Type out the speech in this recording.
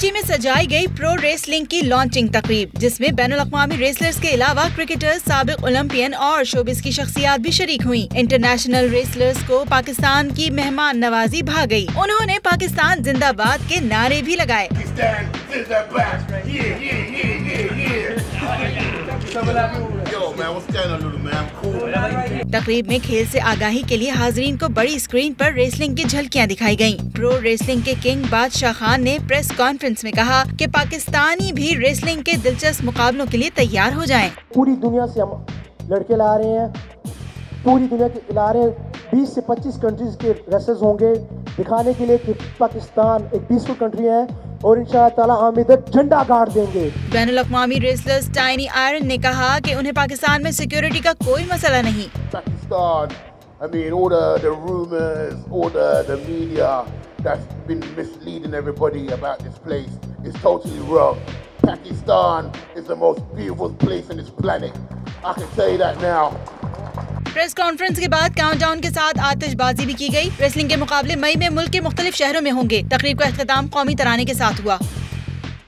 कराची में सजाई गई प्रो रेसलिंग की लॉन्चिंग तकरीब, जिसमें बैनुल-अक़वामी रेसलर्स के अलावा क्रिकेटर्स, साबिक ओलंपियन और शोबिस की शख्सियात भी शरीक हुई। इंटरनेशनल रेसलर्स को पाकिस्तान की मेहमान नवाजी भा गई। उन्होंने पाकिस्तान जिंदाबाद के नारे भी लगाए। तकरीब में खेल से आगाही के लिए हाजरीन को बड़ी स्क्रीन पर रेसलिंग की झलकियां दिखाई गयीं। प्रो रेसलिंग के किंग बादशाह खान ने प्रेस कॉन्फ्रेंस में कहा कि पाकिस्तानी भी रेसलिंग के दिलचस्प मुकाबलों के लिए तैयार हो जाएं। पूरी दुनिया से हम लड़के ला रहे हैं, पूरी दुनिया के ला रहे हैं। 20 से 25 कंट्रीज के रेसलर्स होंगे, दिखाने के लिए कि पाकिस्तान एक पीसफुल कंट्री है और इंशाअल्लाह ताला हम इधर झंडा गाड़ देंगे। बैनुल-अक़वामी रेसलर्स टाइनी आयरन ने कहा कि उन्हें पाकिस्तान में सिक्योरिटी का कोई मसला नहीं। Pakistan, I mean, all the rumors, all the media that's been misleading everybody about this place is totally wrong. Pakistan is the most beautiful place on this planet. I can tell you that now. Press conference के बाद countdown के साथ आतिशबाजी भी की गई। Wrestling के मुकाबले मई में मुल्क के मुख्तलिफ शहरों में होंगे। तकरीब का इख्तिताम कौमी तराने के साथ हुआ।